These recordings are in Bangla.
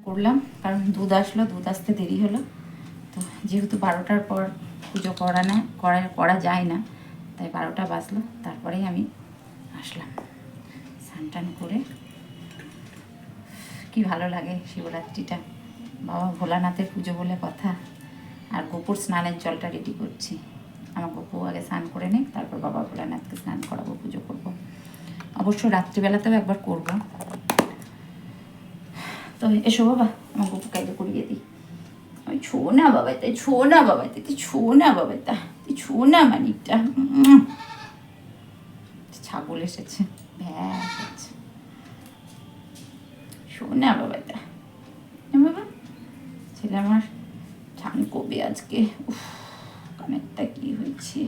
করলাম, কারণ দুধ আসলো, দুধ আসতে দেরি হলো। তো যেহেতু 12টার পর পুজো করা যায় না, তাই 12টা বাজলো, তারপরেই আমি আসলাম। স্নান টান করে কি ভালো লাগে শিবরাত্রিটা, বাবা ভোলানাথের পুজো বলে কথা। আর গোপুর স্নানের জলটা রেডি করছি। আমার গোপু আগে স্নান করে নিক, তারপর বাবা ভোলানাথকে স্নান করাবো, পুজো করব। অবশ্য রাত্রিবেলাতেও একবার করব। তো এসো বাবা, আমার গোপুকে আগে করিয়ে দিই। ওই ছো না বাবা, তাই ছো না বাবা, তাই ছো না বাবা, তা ছো না মানিকটা। ছাগল এসেছে, ভ্যাঁ করছে। শো না বাবা, তা বাবা ছেলে আমার ছান কবে আজকে। উফ, কানেরটা কি হয়েছে।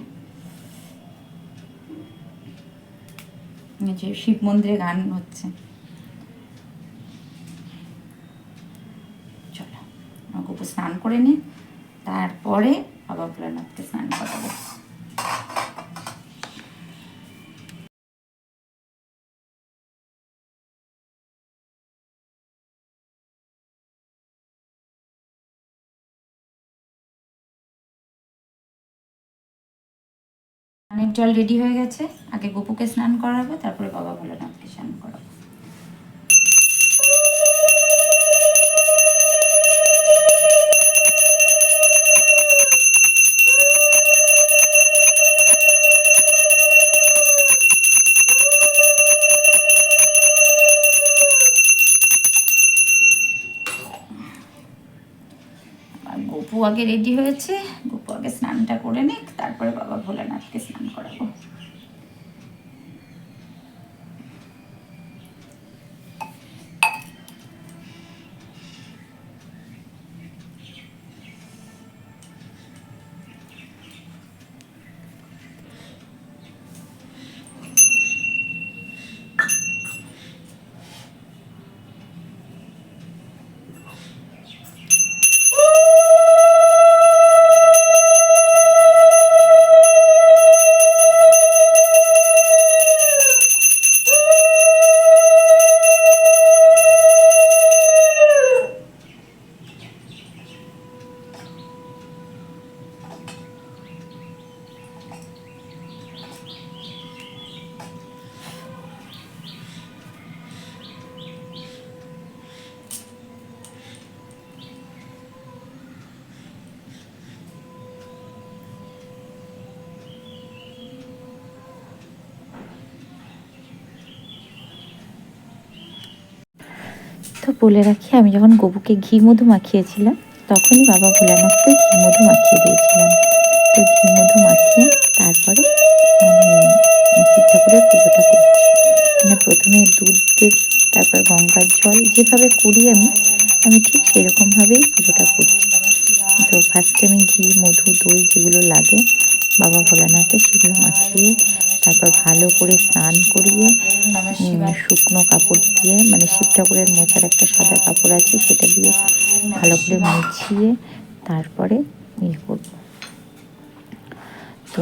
যে শিব মন্দিরে গান হচ্ছে। চলো আমার গোপু স্নান করে নি, তারপরে বাবা ভোলানাথকে স্নান করাবো। স্নানের জল রেডি হয়ে গেছে, আগে গোপুকে স্নান করাবো, তারপরে বাবা ভোলানাথকে স্নান করাবো। আর গোপু আগে রেডি হয়েছে, গোপু আগে স্নানটা করে নিক, তারপরে বাবা ভোলানাথকে স্নান করাবো। তো বলে রাখি, আমি যখন গবুকে ঘি মধু মাখিয়েছিলাম, তখনই বাবা ভোলানাথকে ঘি মধু মাখিয়ে দিয়েছিলাম। তো ঘি মধু মাখিয়ে তারপরে আমি শিব ঠাকুরের পুজোটা করছি। মানে প্রথমে দুধ দিয়ে, তারপর গঙ্গার জল, যেভাবে করি আমি ঠিক সেরকমভাবেই পুজোটা করছি। তো ফার্স্টে আমি ঘি মধু দই যেগুলো লাগে বাবা ভোলানাথে, সেগুলো মাখিয়ে তারপর ভালো করে স্নান করিয়ে শুকনো কাপড় দিয়ে, মানে শিব ঠাকুরের মোছার একটা সাদা কাপড় আছে, সেটা দিয়ে ভালো করে মুছিয়ে তারপরে ইয়ে করব। তো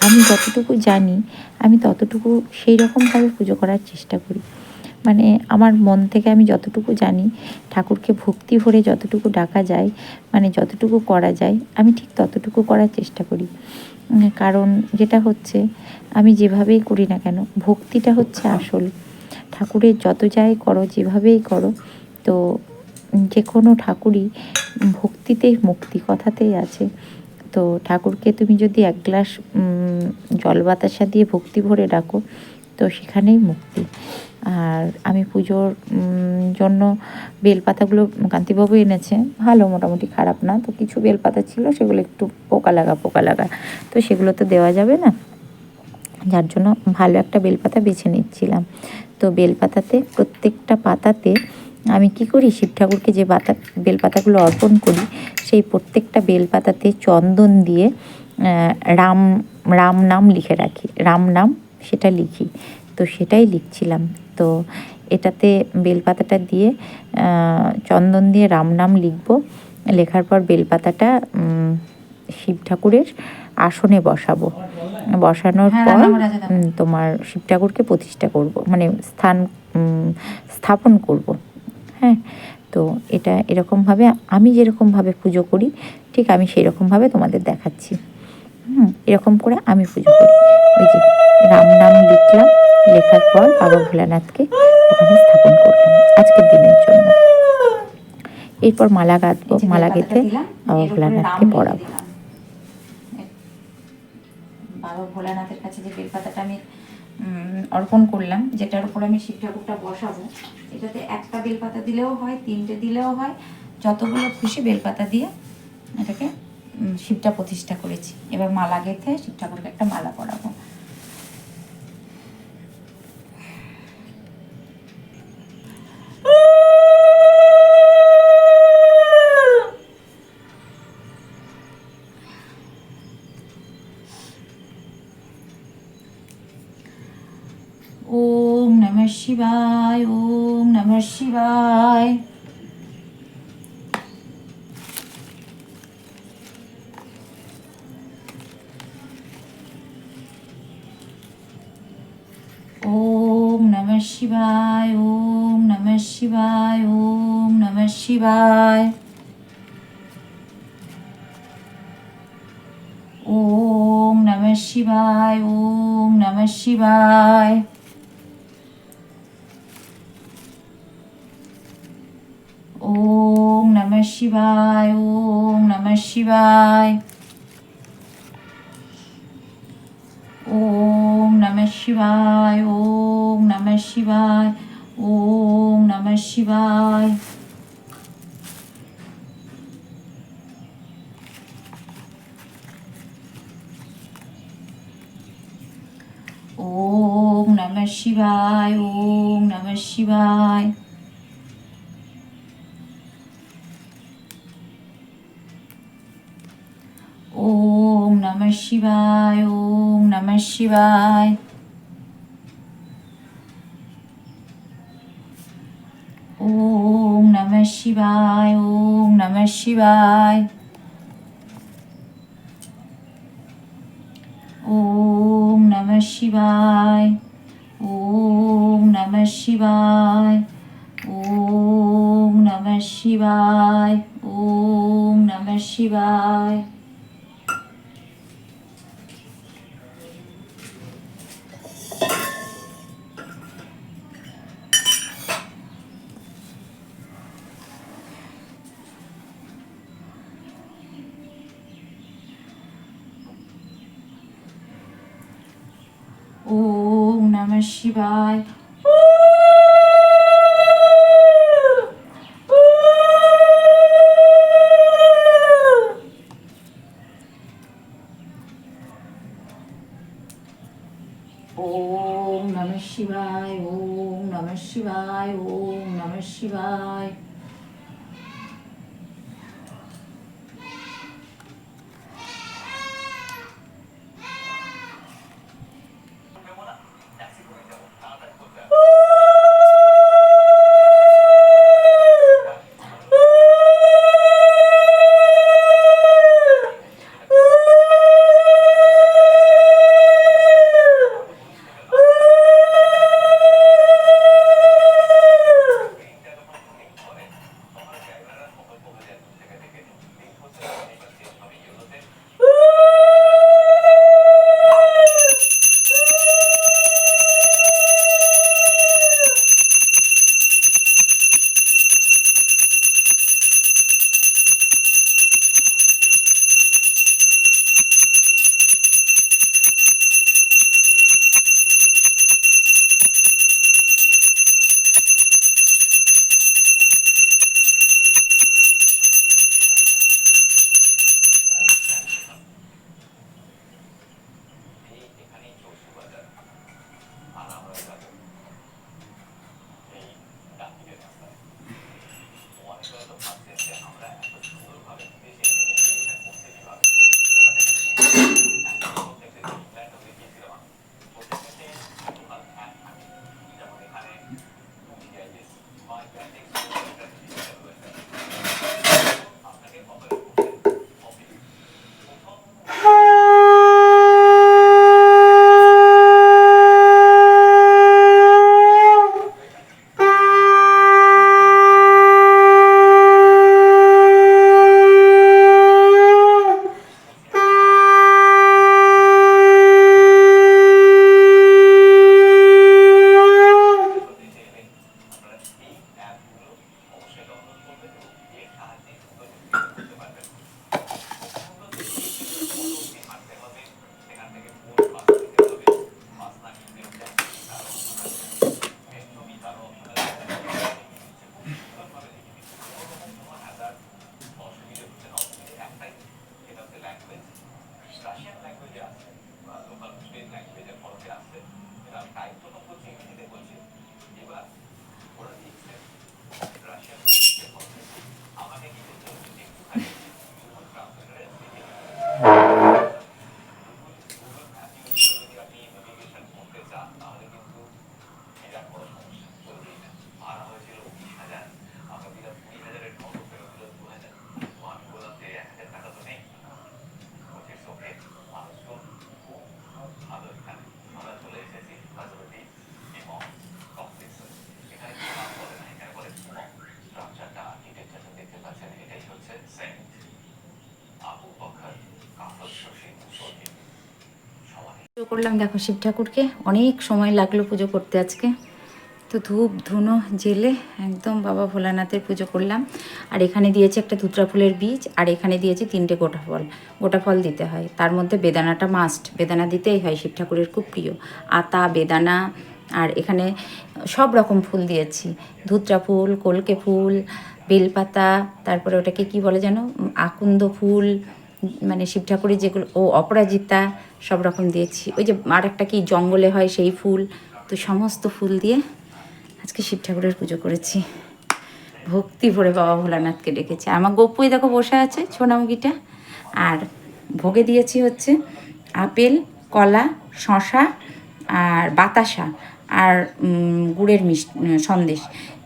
আমি যতটুকু জানি, আমি ততটুকু সেই রকমভাবে পুজো করার চেষ্টা করি। মানে আমার মন থেকে আমি যতটুকু জানি, ঠাকুরকে ভক্তি ভরে যতটুকু ডাকা যায়, মানে যতটুকু করা যায়, আমি ঠিক ততটুকু করার চেষ্টা করি। কারণ যেটা হচ্ছে, আমি যেভাবেই করি না কেন, ভক্তিটা হচ্ছে আসল। ঠাকুরের যত যাই করো, যেভাবেই করো, তো যে কোনো ঠাকুরই ভক্তিতেই মুক্তি, কথাতেই আছে। তো ঠাকুরকে তুমি যদি এক গ্লাস জল বাতাসা দিয়ে ভক্তি ভরে ডাকো, তো সেখানেই মুক্তি। আর আমি পুজোর জন্য বেলপাতাগুলো কান্তিবাবু এনেছে, ভালো, মোটামুটি খারাপ না। তো কিছু বেলপাতা ছিল, সেগুলো একটু পোকা লাগা, তো সেগুলো তো দেওয়া যাবে না, যার জন্য ভালো একটা বেলপাতা বেছে নিচ্ছিলাম। তো বেলপাতাতে, প্রত্যেকটা পাতাতে আমি কি করি, শিব ঠাকুরকে যে বেলপাতাগুলো অর্পণ করি, সেই প্রত্যেকটা বেলপাতাতে চন্দন দিয়ে রাম রাম নাম লিখে রাখি, রাম নাম সেটা লিখি। তো সেটাই লিখছিলাম। তো এটাতে বেলপাতাটা দিয়ে চন্দন দিয়ে রাম নাম লিখব। লেখার পর বেলপাতাটা শিব ঠাকুরের আসনে বসাবো। বসানোর পর তোমার শিব ঠাকুরকে প্রতিষ্ঠা করব, মানে স্থাপন করব। হ্যাঁ, তো তো এটা এরকমভাবে আমি যেরকমভাবে পুজো করি ঠিক আমি সেই রকমভাবে তোমাদের দেখাচ্ছি। এরকম করে আমি পুজো করি। ওই যে রাম নাম লিখলাম, লেখার পর বাবা ভোলানাথকে ওখানে স্থাপন করলাম আজকের দিনের জন্য। এরপর মালা গাঁথবো, মালা গেঁথে বাবা ভোলানাথকে পড়াবো। বাবা ভোলানাথের কাছে যে বেলপাতাটা আমি অর্পণ করলাম, যেটার উপর আমি শিব ঠাকুরটা বসাবো, এটাতে একটা বেলপাতা দিলেও হয়, 3টে দিলেও হয়, যতগুলো খুশি বেলপাতা দিয়ে এটাকে শিবটা প্রতিষ্ঠা করেছি। এবার মালা গেঁথে শিব ঠাকুরকে একটা মালা পরাবো। ওম নমঃ শিবায়, ওম নমঃ শিবায়। ওম নমঃ শিবায়, ওম নমঃ শিবায়, ওম নমঃ শিবায়। ওম নমঃ শিবায়, ওম নমঃ শিবায়। ওম নমঃ শিবায়, ওম নমঃ শিবায়। ওম নমঃ শিবায়, ওম নমঃ শিবায়, ওম নমঃ শিবায়। ওম নমঃ শিবায়, ওম নমঃ শিবায়। ওম নমঃ শিবায়, ওম নমঃ শিবায়। ওম নমঃ শিবায়, ওম নমঃ শিবায়। ওম নমঃ শিবায়, ওম নমঃ শিবায়, ওম নমঃ শিবায়, ওম নমঃ শিবায়। ওম নমঃ শিবায়। ওম নমঃ শিবায়, ওম নমঃ শিবায়, ওম নমঃ শিবায়। পুজো করলাম, দেখো শিব ঠাকুরকে অনেক সময় লাগলো পুজো করতে আজকে। তো ধূপ ধুনো জেলে একদম বাবা ভোলানাথের পুজো করলাম। আর এখানে দিয়েছি একটা ধুতরা ফুলের বীজ, আর এখানে দিয়েছি 3টে গোটা ফল। গোটা ফল দিতে হয়, তার মধ্যে বেদানাটা মাস্ট, বেদানা দিতেই হয়, শিব ঠাকুরের খুব প্রিয়। আতা, বেদানা, আর এখানে সব রকম ফুল দিয়েছি, ধুতরা ফুল, কলকে ফুল, বেলপাতা, তারপরে ওটাকে কি বলে যেন, আকন্দ ফুল, মানে শিব ঠাকুরের যেগুলো, ও অপরাজিতা, সব রকম দিয়েছি। ওই যে আর একটা কি জঙ্গলে হয় সেই ফুল, তো সমস্ত ফুল দিয়ে আজকে শিব ঠাকুরের পুজো করেছি। ভক্তি ভরে বাবা ভোলানাথকে ডেকেছি। আমার গপুই দেখো বসে আছে, সোনামুখীটা। আর ভোগে দিয়েছি হচ্ছে আপেল, কলা, শশা আর বাতাসা, আর গুড়ের সন্দেশ।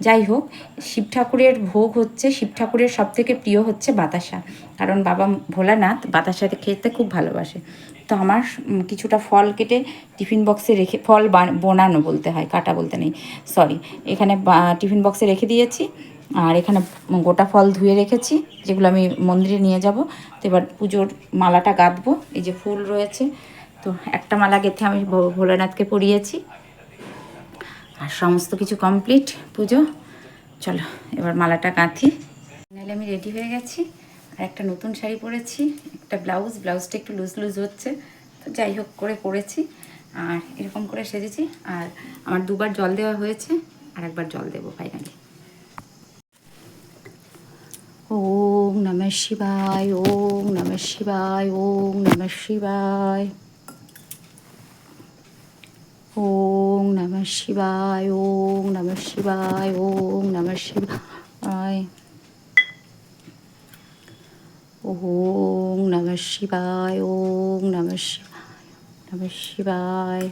যাই হোক, শিব ঠাকুরের ভোগ হচ্ছে, শিব ঠাকুরের সবথেকে প্রিয় হচ্ছে বাতাসা, কারণ বাবা ভোলানাথ বাতাসাতে খেতে খুব ভালোবাসে। তো আমার কিছুটা ফল কেটে টিফিন বক্সে রেখে, ফল বোনানো বলতে হয়, কাটা বলতে নেই, সরি, এখানে টিফিন বক্সে রেখে দিয়েছি। আর এখানে গোটা ফল ধুয়ে রেখেছি, যেগুলো আমি মন্দিরে নিয়ে যাব। তো এবার পুজোর মালাটা গাঁথবো। এই যে ফুল রয়েছে, তো একটা মালা গেঁথে আমি ভোলানাথকে পরিয়েছি। আর সমস্ত কিছু কমপ্লিট পুজো। চলো এবার মালাটা গাঁথি। নাহলে আমি রেডি হয়ে গেছি, আর একটা নতুন শাড়ি পরেছি, একটা ব্লাউজটা একটু লুজ লুজ হচ্ছে, তো যাই হোক করে পরেছি। আর এরকম করে সেজেছি। আর আমার 2বার জল দেওয়া হয়েছে, আর একবার জল দেবো ফাইনালি। ওম নমঃ শিবায়, ওম নমঃ শিবায়, ওম নমঃ শিবায়, ওম নমঃ শিবায়, ওম নমঃ শিবায়, ওম নমঃ শিবায়, ওম নমঃ শিবায়, ওম নমঃ শিবায়, নমঃ শিবায়।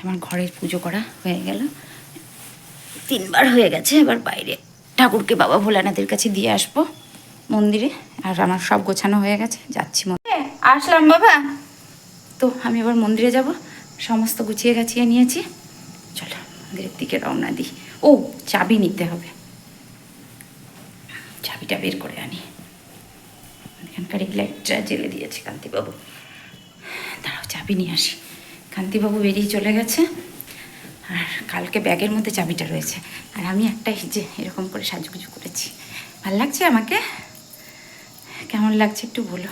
আমার ঘরের পুজো করা হয়ে গেল, 3বার হয়ে গেছে। এবার বাইরে ঠাকুরকে বাবা ভোলানাথের কাছে দিয়ে আসবো মন্দিরে। আর আমার সব গোছানো হয়ে গেছে, যাচ্ছি মন্দিরে। আসলাম বাবা। তো আমি এবার মন্দিরে যাব, সমস্ত গুছিয়ে গাছিয়ে নিয়েছি। চলো মন্দিরের দিকে রওনা দিই। ও চাবি নিতে হবে, চাবিটা বের করে আনি। এখানকার এই লাইটটা জেলে দিয়েছে কান্তিবাবু, দাঁড়াও চাবি নিয়ে আসি। কান্তিবাবু বেরিয়ে চলে গেছে, আর কালকে ব্যাগের মধ্যে চাবিটা রয়েছে। আর আমি একটা যে এরকম করে সাজুগুজু করেছি, ভাল লাগছে আমাকে? কেমন লাগছে একটু বলো,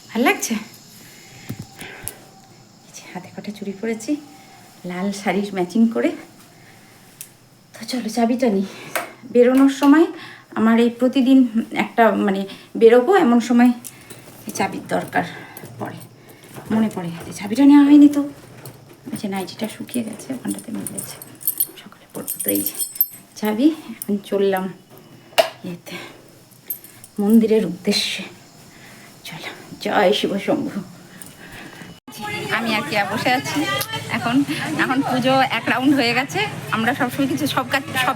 ভাল লাগছে? হাতে কটা চুড়ি পরেছি, লাল শাড়ির ম্যাচিং করে। তো চলো চাবিটা নিই। বেরোনোর সময় আমার এই প্রতিদিন একটা মানে বেরোবো এমন সময় এই চাবির দরকার পড়ে, মনে পড়ে। চাবিটা নেওয়া হয়নি তো, ওই যে নাইটিটা শুকিয়ে গেছে, ওখানটাতে মিলেছে, সকালে পড়বো। তো এই যে চাবি, এখন চললাম ইয়েতে মন্দিরের উদ্দেশ্যে। চলো, জয় শিব শম্ভু। আমি আর কি বসে আছি এখন। এখন পুজো 1 রাউন্ড হয়ে গেছে। আমরা সবসময় কিছু সব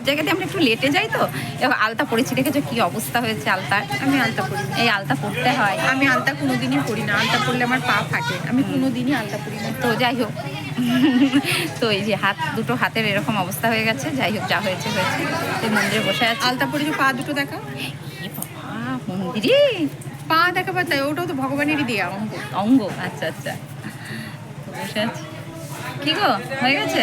জায়গাতে আমরা একটু লেটে যাই, তো এবার আলতা পড়েছি, দেখেছো কি অবস্থা হয়েছে আলতার? আমি আলতা পড়ি, এই আলতা পড়তে হয়। আমি আলতা কোনোদিনই পড়ি না, আলতা পড়লে আমার পা ফাটে, আমি কোনোদিনই আলতা পড়ি না। তো যাই হোক, তো এই যে দুটো হাতের এরকম অবস্থা হয়ে গেছে। যাই হোক, যা হয়েছে হয়েছে। এই মন্দিরে বসে আছে। আলতা পরে যে পা দুটো দেখা, এ বাবা, মন্দিরে পা দেখাবার তাই, ওটাও তো ভগবানেরই দেয়া অঙ্গ। অঙ্গ, আচ্ছা আচ্ছা, বসে আছি। কি গো, হয়ে গেছে?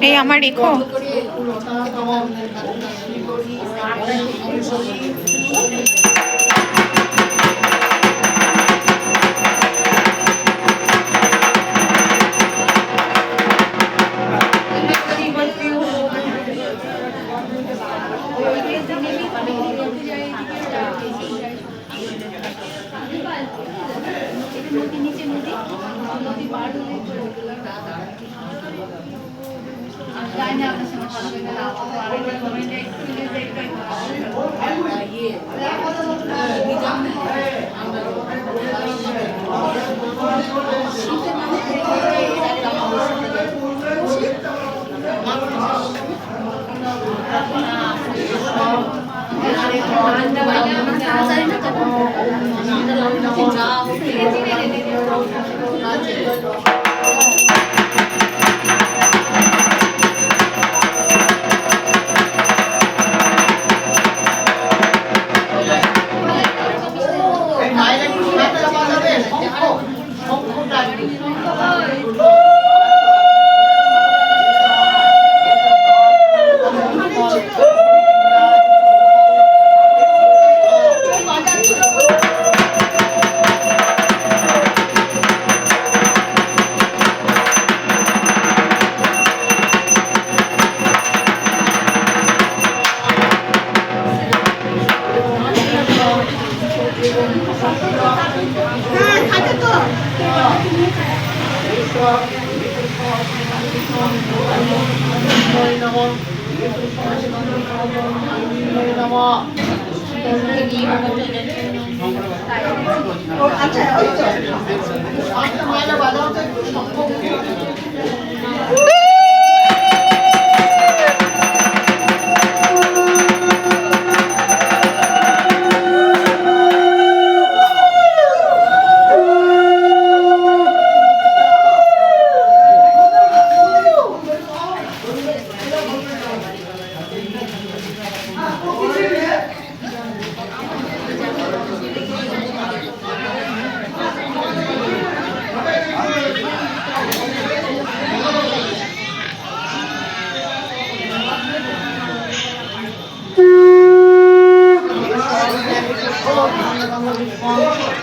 এই আমার রেখো।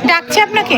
ডাকছে আপনাকে?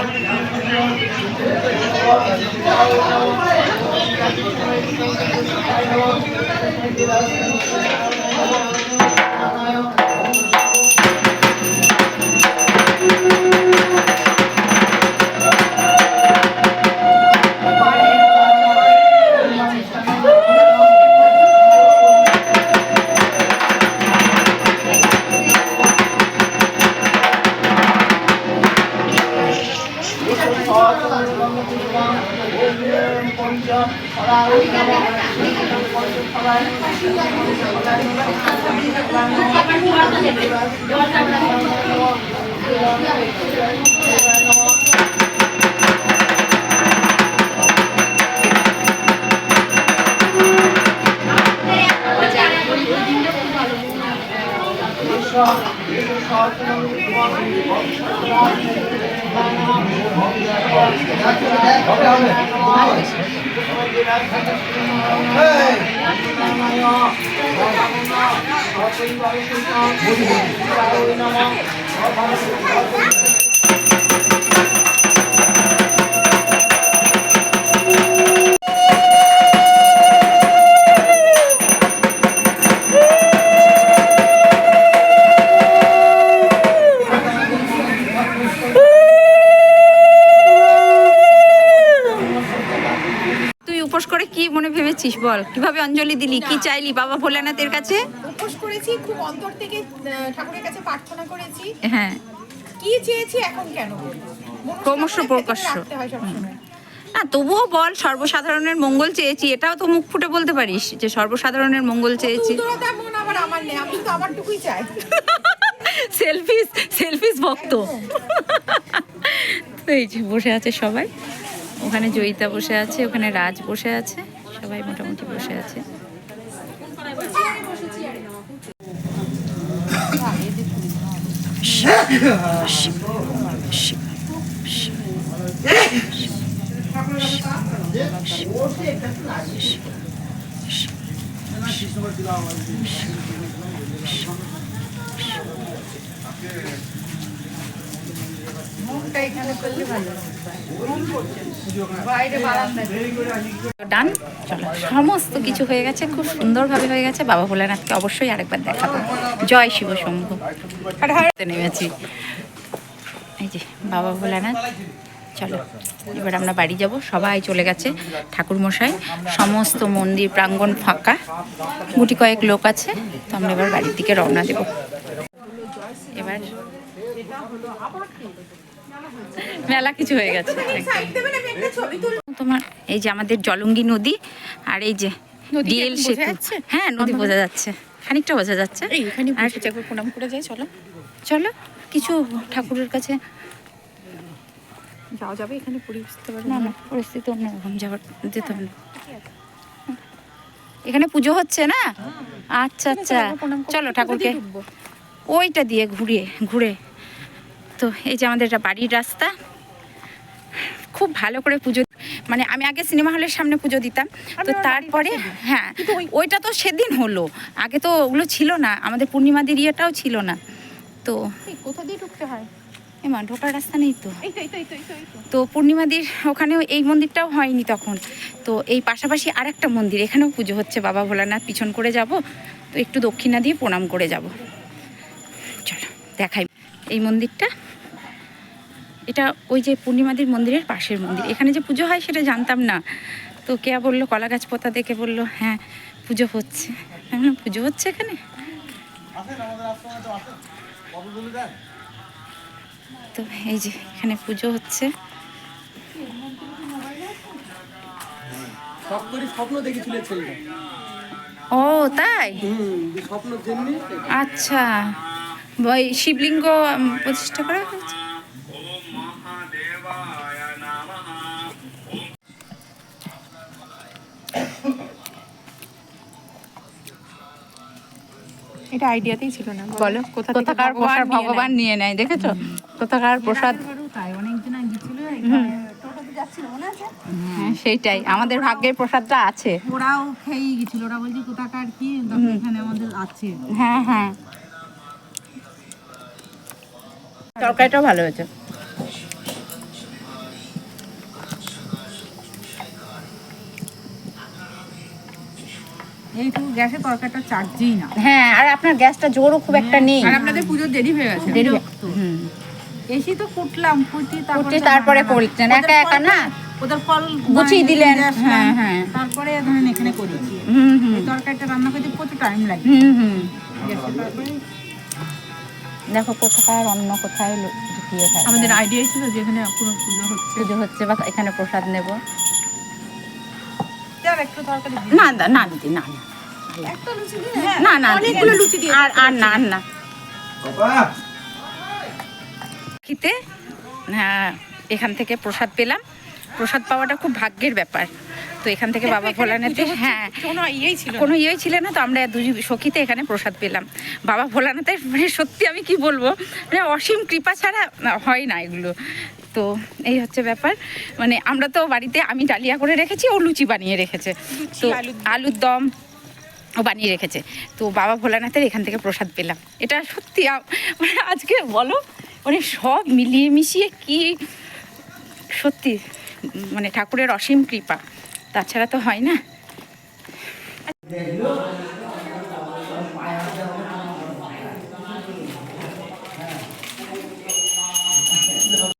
মনে ভেবেছিস বল, কিভাবে অঞ্জলি দিলি, কি চাইলি বাবা ভোলানাথের কাছে? উপোস করেছি, খুব অন্তর থেকে ঠাকুরের কাছে প্রার্থনা করেছি। হ্যাঁ, কি চেয়েছি এখন কেন ক্রমশ প্রকাশ্য। না তবুও বল, সর্বসাধারণের মঙ্গল চেয়েছি, এটাও তো মুখ ফুটে বলতে পারিস যে সর্বসাধারণের মঙ্গল চেয়েছি। উদারতা মন আবার আমার নেই, আমি তো আমারটুকুই চাই। সেলফিস ভক্ত। তো এই যে বসে আছে সবাই, ওখানে জয়িতা বসে আছে, ওখানে রাজ বসে আছে, সবাই মোটামুটি বসে আছে। ডান, চলো, সমস্ত কিছু হয়ে গেছে, খুব সুন্দরভাবে হয়ে গেছে। বাবা ভোলানাথকে অবশ্যই আরেকবার দেখাবো। জয় শিব শম্ভু। নেমেছি, এই যে বাবা ভোলানাথ। চলো এবার আমরা বাড়ি যাব, সবাই চলে গেছে, ঠাকুরমশাই, সমস্ত মন্দির প্রাঙ্গণ ফাঁকা, গুটি কয়েক লোক আছে। তো আমরা এবার বাড়ির দিকে রওনা দেব। এবার মেলা কিছু হয়ে গেছে তোমার। এই যে আমাদের জলঙ্গি নদী, আর এই যে ডিএল সেতু। হ্যাঁ, নদী বোঝা যাচ্ছে, খানিকটা বোঝা যাচ্ছে। আর একবার প্রণাম করে যাই, চলো চলো কিছু ঠাকুরের কাছে যাওয়া যাবে। এখানে পরিস্থিতি না না, পরিস্থিতি অন্যরকম, যাবার যেতে হবে না। এখানে পুজো হচ্ছে না? আচ্ছা আচ্ছা, চলো ঠাকুরকে ওইটা দিয়ে ঘুরে ঘুরে। তো এই যে আমাদের এটা বাড়ির রাস্তা, খুব ভালো করে পুজো, মানে আমি আগে সিনেমা হলের সামনে পুজো দিতাম, তো তারপরে হ্যাঁ ওইটা তো সেদিন হলো, আগে তো ওগুলো ছিল না, আমাদের পূর্ণিমাদের ইয়েটাও ছিল না। তো কোথা দিয়ে ঢুকতে হয়? এমা ঢোকার রাস্তা নেই তো। তো পূর্ণিমাদির ওখানেও এই মন্দিরটাও হয়নি তখন। তো এই পাশাপাশি আরেকটা মন্দির, এখানেও পুজো হচ্ছে বাবা ভোলানাথ, পিছন করে যাব, তো একটু দক্ষিণা দিয়ে প্রণাম করে যাব। চলো দেখাই এই মন্দিরটা। এটা ওই যে পূর্ণিমাদির মন্দিরের পাশের মন্দির। এখানে যে পুজো হয় সেটা জানতাম না, তো কেয়া বললো, কলা গাছ পোতা দেখে বললো হ্যাঁ পুজো হচ্ছে। আমি বললাম, পুজো হচ্ছে এখানে? তো এই যে এখানে পুজো হচ্ছে। স্বপ্ন দেখেছিল ছেলেটা। ও তাই? আচ্ছা, ওই শিবলিঙ্গ প্রতিষ্ঠা করা হয়েছে। এটা আইডিয়াতেই ছিল না, বলো কোথাকার প্রসাদ ভগবান নিয়ে নেয়, দেখেছো? কোথাকার প্রসাদ। হ্যাঁ, সেইটাই আমাদের ভাগ্যের প্রসাদটা আছে। ওরাও খেয়েই গেছিল, ওরা বলছে কোথাকার কি এখানে আমাদের আছে। হ্যাঁ হ্যাঁ, তরকারিটাও ভালো হয়েছে। এইটুকু গ্যাসে তরকারিটা চাটছেই না। হ্যাঁ, আর আপনার গ্যাসটা জোরও খুব একটা নেই। আর আপনাদের পুজোর দেরি হয়ে গেছে। এসি তো ফুটলাম, ফুটি তারপরে করছেন একা একা না, ওদের ফল গুছিয়ে দিলেন। হ্যাঁ হ্যাঁ, তারপরে ধরেন এখানে করেছি। এই তরকারিটা রান্না করতে প্রচুর টাইম লাগে। গ্যাসে তারপরে দেখো কোথাকার অন্য কোথায় ঢুকিয়ে থাকে। আমাদের আইডিয়াই ছিল যে এখানে পুরো পুজো হচ্ছে। পুজো হচ্ছে বা এখানে প্রসাদ নেব। একটু তরকারি না না দিদি, না না একটা লুচি না না, অনেকগুলো লুচি দিয়ে আর না আর না খেতে। হ্যাঁ, এখান থেকে প্রসাদ পেলাম। প্রসাদ পাওয়াটা খুব ভাগ্যের ব্যাপার। তো এখান থেকে বাবা ভোলানাথে হ্যাঁ কোনো ইয়েই ছিল না, তো আমরা দুই সখীতে এখানে প্রসাদ পেলাম। বাবা ভোলানাথের মানে সত্যি আমি কি বলবো, মানে অসীম কৃপা ছাড়া হয় না এগুলো। তো এই হচ্ছে ব্যাপার, মানে আমরা তো বাড়িতে আমি ডালিয়া করে রেখেছি, ও লুচি বানিয়ে রেখেছে, তো আলুর দম ও বানিয়ে রেখেছে। তো বাবা ভোলানাথের এখান থেকে প্রসাদ পেলাম। এটা সত্যি মানে আজকে বলো, মানে সব মিলিয়ে মিশিয়ে কি সত্যি মানে ঠাকুরের অসীম কৃপা, তাছাড়া তো হয় না।